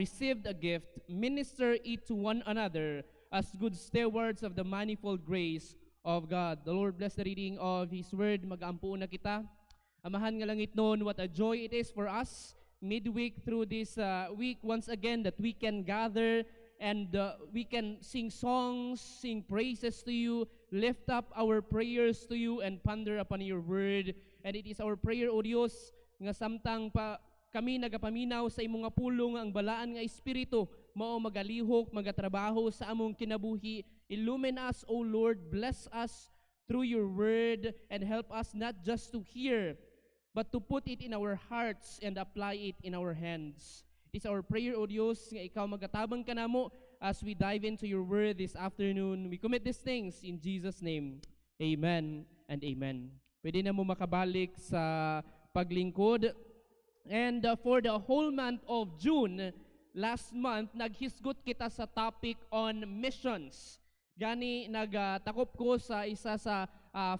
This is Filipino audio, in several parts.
received a gift, minister it to one another as good stewards of the manifold grace of God. The Lord bless the reading of His Word. Mag-aampuon na kita. Amahan nga langit noon, what a joy it is for us midweek through this week once again that we can gather and we can sing songs, sing praises to you, lift up our prayers to you, and ponder upon your word. And it is our prayer, O Diyos, nga samtang pa kami nagapaminaw sa imong nga pulong ang balaan nga espiritu mao magalihok, magatrabaho sa among kinabuhi. Illumine us, O Lord, bless us through your word, and help us not just to hear, but to put it in our hearts and apply it in our hands. It is our prayer, O Diyos, nga ikaw magatabang ka namo as we dive into your word this afternoon. We commit these things in Jesus' name. Amen and amen. Pwede na mo makabalik sa paglingkod. And for the whole month of June, last month, naghisgot kita sa topic on missions. Gani, nagtakop ko sa isa sa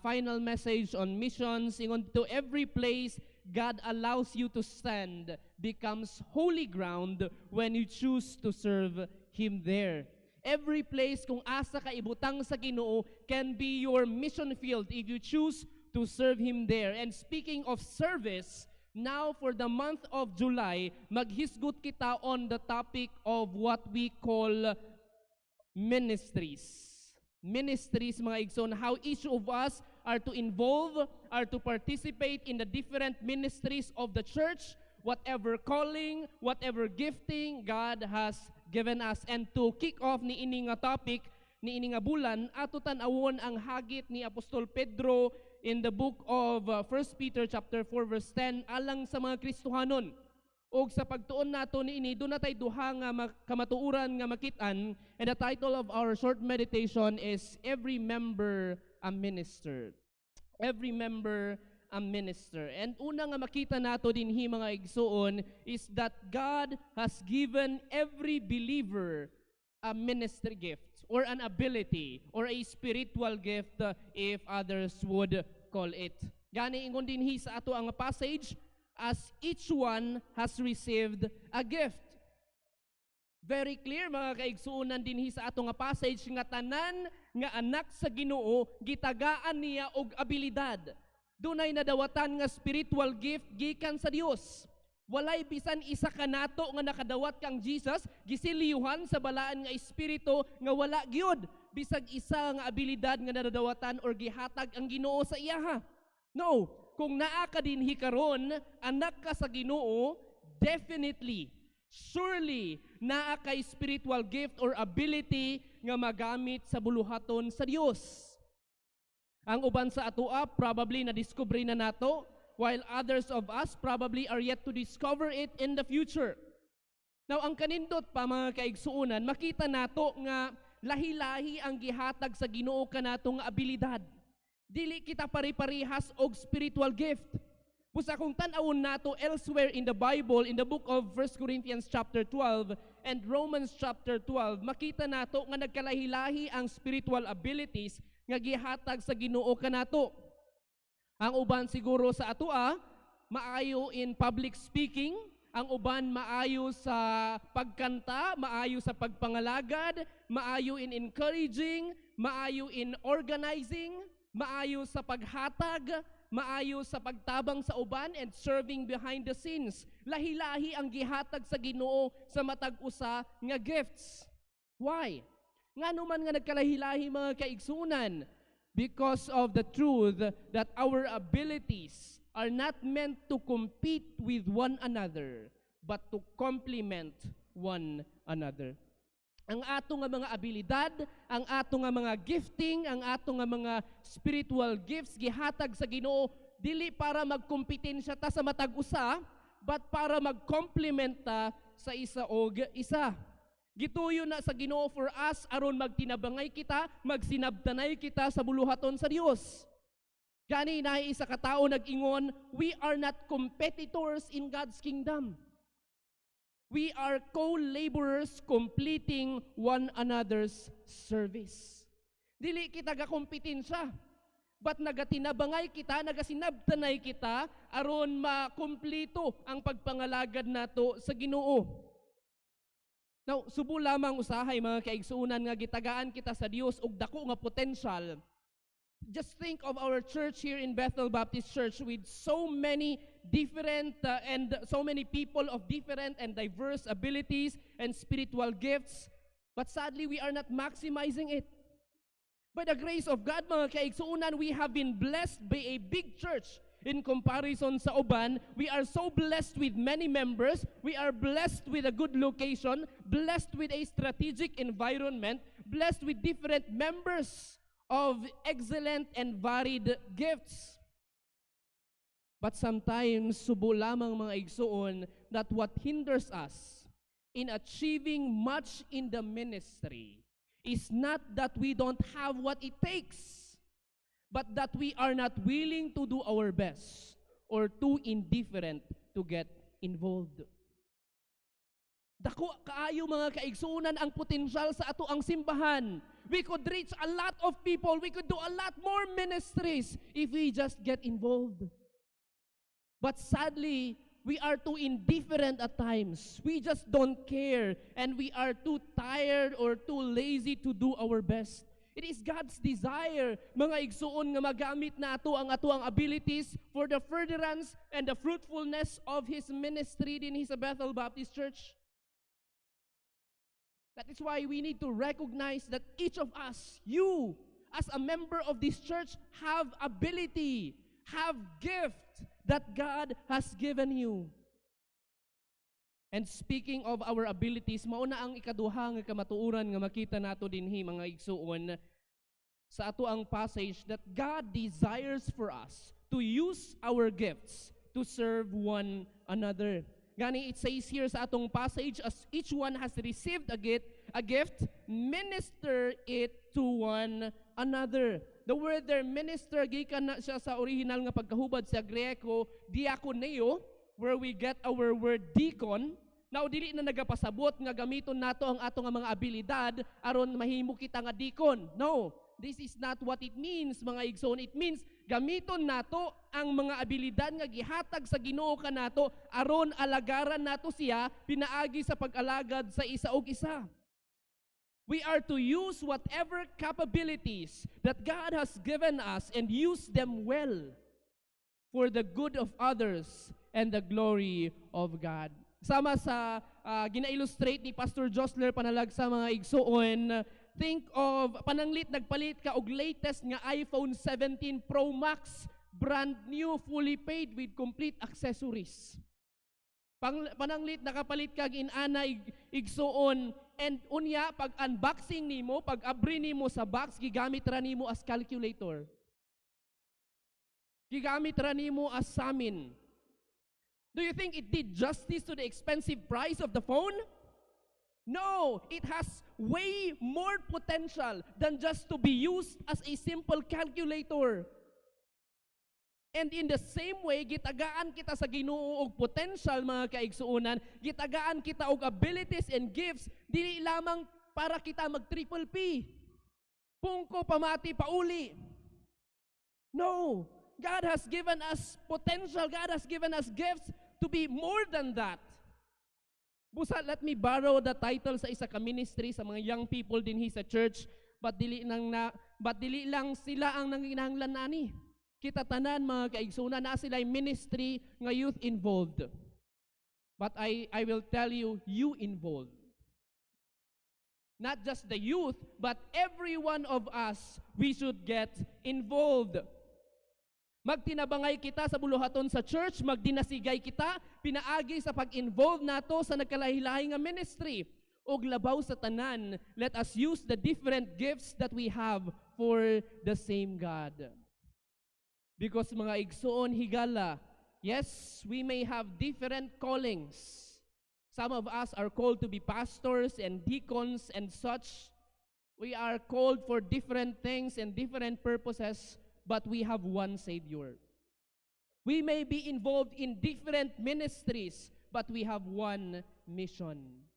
final message on missions. Ingon to every place God allows you to stand becomes holy ground when you choose to serve Him there. Every place kung asa ka ibutang sa Ginoo can be your mission field if you choose to serve Him there. And speaking of service, now for the month of July, maghisgot kita on the topic of what we call ministries. Ministries, mga igsoon, how each of us are to involve, are to participate in the different ministries of the church, whatever calling, whatever gifting God has given us. And to kick off ni ini nga topic, ni ini nga bulan, ato tan-awon ang hagit ni Apostol Pedro in the book of 1 Peter chapter 4 verse 10 alang sa mga Kristohanon. Og sa pagtuon nato niini do natay duha nga kamatuoran nga makitan, and the title of our short meditation is Every Member a Minister. Every member a minister. And una nga makita nato dinhi mga igsoon is that God has given every believer a ministry gift or an ability or a spiritual gift if others would call it. Gani ingon dinhi sa ato ang passage, as each one has received a gift. Very clear mga kaigsuonan dinhi sa ato nga passage nga tanan nga anak sa Ginoo gitagaan niya og abilidad. Dunay nadawatan nga spiritual gift gikan sa Dios. Walay bisan isa ka nato nga nakadawat kang Jesus gisiliyuhan sa balaan nga espiritu nga wala gyud bisag isa nga abilidad nga nadawatan or gihatag ang Ginoo sa iyaha. No, kung naa ka dinhi karon, anak ka sa Ginoo, definitely, surely naa kay spiritual gift or ability nga magamit sa buluhaton sa Dios. Ang uban sa atoa probably na-discover na nato, while others of us probably are yet to discover it in the future. Now, ang kanindot pa mga kaigsuunan, makita nato nga lahi-lahi ang gihatag sa Ginoo kanato nga abilidad. Dili kita pari-parihas og spiritual gift. Busa kung tan-awon nato elsewhere in the Bible, in the book of 1 Corinthians chapter 12 and Romans chapter 12, makita nato nga nagkalahi-lahi ang spiritual abilities nga gihatag sa Ginoo kanato. Ang uban siguro sa atoa, maayo in public speaking, ang uban maayo sa pagkanta, maayo sa pagpangalagad, maayo in encouraging, maayo in organizing, maayo sa paghatag, maayo sa pagtabang sa uban and serving behind the scenes. Lahi-lahi ang gihatag sa Ginoo sa matag usa nga gifts. Why? Ngano man nga nagkalahi-lahi mga kaigsunan? Because of the truth that our abilities are not meant to compete with one another, but to complement one another. Ang ato nga mga abilidad, ang ato nga mga gifting, ang ato nga mga spiritual gifts gihatag sa Ginoo dili para magkompetensya ta sa matag usa, but para magcomplement ta sa isa og isa. Gituyo na sa Ginoo for us aron magtinabangay kita, magsinabtanay kita sa buluhaton sa Dios. Gani na isa ka tawo nag-ingon, we are not competitors in God's kingdom. We are co-laborers completing one another's service. Dili kita gakompetensya, but nagatinabangay kita, nagasinabtanay kita aron makumplito ang pagpangalagad nato sa Ginoo. Now, subo lamang usahay mga kaigsuunan nga gitagaan kita sa Dios og dako nga potential. Just think of our church here in Bethel Baptist Church with so many different and so many people of different and diverse abilities and spiritual gifts. But sadly, we are not maximizing it. By the grace of God, mga kaigsuunan, we have been blessed by a big church. In comparison sa uban, we are so blessed with many members, we are blessed with a good location, blessed with a strategic environment, blessed with different members of excellent and varied gifts. But sometimes, subo lamang mga igsuon that what hinders us in achieving much in the ministry is not that we don't have what it takes, but that we are not willing to do our best or too indifferent to get involved. Dako kaayo mga kaigsuunan ang potensyal sa ato ang simbahan. We could reach a lot of people. We could do a lot more ministries if we just get involved. But sadly, we are too indifferent at times. We just don't care and we are too tired or too lazy to do our best. It is God's desire, mga igsuon, nga magamit na ato ang abilities for the furtherance and the fruitfulness of His ministry din sa Bethel Baptist Church. That is why we need to recognize that each of us, you, as a member of this church, have ability, have gift that God has given you. And speaking of our abilities, mauna ang ikaduha nga kamatuoran nga makita nato dinhi mga igsuon sa ato ang passage that God desires for us to use our gifts to serve one another. Gani it says here sa atong passage, as each one has received a gift, minister it to one another. The word there, minister, gikan na siya sa original nga pagkahubad sa Greko, diakoneo, where we get our word deacon. Now, dili na nagapasabot nga gamiton nato ang ato nga mga abilidad aron mahimo kita nga deacon. No, this is not what it means, mga igsoon. It means gamiton nato ang mga abilidad nga gihatag sa Ginoo kanato aron alagaran nato siya pinaagi sa pag-alagad sa isa ug isa. We are to use whatever capabilities that God has given us and use them well for the good of others and the glory of God. Sama sa gina-illustrate ni Pastor Josler panalag sa mga igsuon, think of pananglit nagpalit ka og latest nga iPhone 17 Pro Max, brand new, fully paid with complete accessories. Pananglit nakapalit kag inana igsuon, and unya pag unboxing nimo, pag abri nimo sa box, gigamit ra nimo as calculator. Gigamit ra nimo as samin. Do you think it did justice to the expensive price of the phone? No, it has way more potential than just to be used as a simple calculator. And in the same way, gitagaan kita sa Ginoo og potential, mga kaigsuunan, gitagaan kita og abilities and gifts, dili lamang para kita mag-triple P. Pungko, pamati, pauli. No, God has given us potential, God has given us gifts to be more than that. Busa, let me borrow the title sa isa ka ministry sa mga young people din sa church, but dili lang sila ang nanginahanglan nani. Kita tanan mga kaigsunan na sila ministry nga youth involved. But I will tell you, you involved. Not just the youth, but every one of us, we should get involved. Magtinabangay kita sa buluhaton sa church, magdinasigay kita, pinaagi sa pag-involve nato sa nagkalahi-lahi nga ministry. Og labaw sa tanan, let us use the different gifts that we have for the same God. Because mga igsoon higala, yes, we may have different callings. Some of us are called to be pastors and deacons and such. We are called for different things and different purposes, but we have one Savior. We may be involved in different ministries, but we have one mission.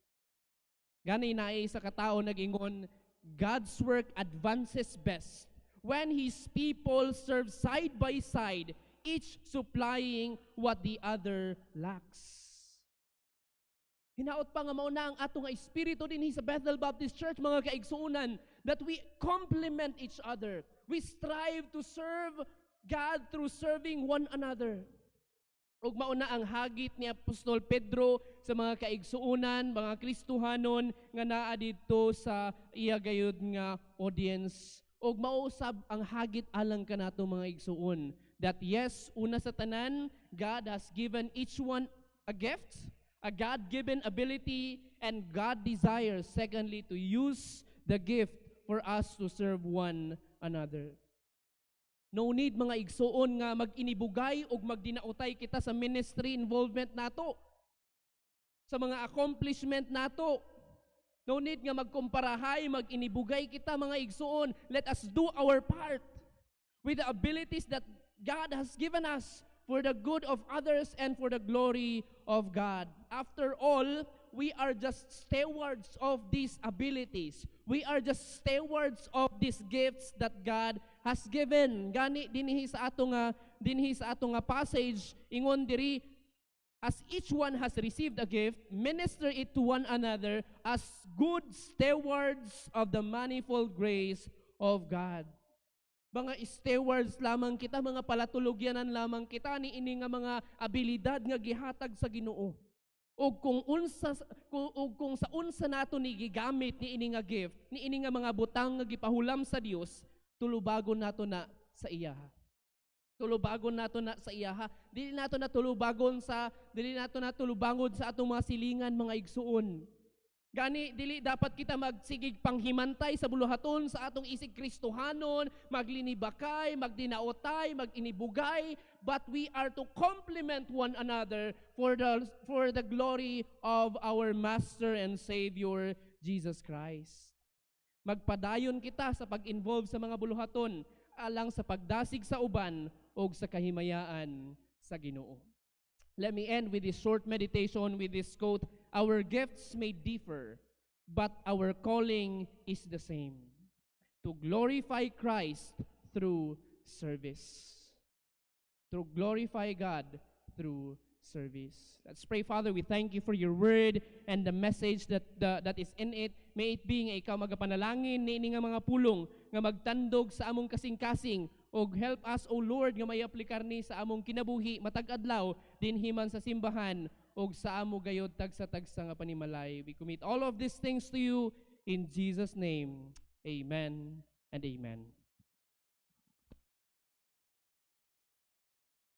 Gani na sa katao nag-ingon, God's work advances best when His people serve side by side, each supplying what the other lacks. Hinaot pa nga mauna ang ato nga espiritu dinhi sa Bethel Baptist Church, mga kaigsuunan, that we complement each other. We strive to serve God through serving one another. Ug mauna ang hagit ni Apostol Pedro sa mga kaigsuunan, mga Kristohanon nga naa didto sa iya gayud nga audience. Ug mausab ang hagit alang kanato mga igsuon, that yes, una sa tanan, God has given each one a gift, a God-given ability, and God desires, secondly, to use the gift for us to serve one another. No need mga igsuon nga mag-inibugay o magdinautay kita sa ministry involvement nato, sa mga accomplishment nato. No need nga magkumparahay, mag-inibugay kita mga igsuon. Let us do our part with the abilities that God has given us for the good of others and for the glory of God. After all, we are just stewards of these abilities. We are just stewards of these gifts that God has given. Gani dinhi sa ato nga passage ingon diri, as each one has received a gift, minister it to one another as good stewards of the manifold grace of God. Mga stewards lamang kita, mga palatulogyanan lamang kita ni ini nga mga abilidad nga gihatag sa Ginoo. O kung sa unsa nato ni gigamit ni ini nga gift, ni ini nga mga butang nga gipahulam sa Dios, tulubagon nato na sa iya. Tulubagon nato na sa iya. Dili nato na tulubagon sa atong mga silingan, mga igsuon. Gani, dili dapat kita magsigig panghimantay sa buluhaton sa atong isig Kristohanon, maglinibakay, magdinaotay, maginibugay, but we are to complement one another for the glory of our Master and Savior, Jesus Christ. Magpadayon kita sa pag-involve sa mga buluhaton, alang sa pagdasig sa uban o sa kahimayaan sa Ginoo. Let me end with this short meditation with this quote. Our gifts may differ, but our calling is the same, to glorify Christ through service. To glorify God through service. Let's pray. Father, we thank you for your word and the message that is in it. May it be nga ikaw magapanalangin ni ini nga mga pulong nga magtandog sa among kasing-kasing, og help us, O Lord, nga may aplikar ni sa among kinabuhi matag adlaw dinhi man sa simbahan og sa amo gayod tagsa-tagsa nga panimalay. We commit all of these things to you in Jesus' name. Amen and amen.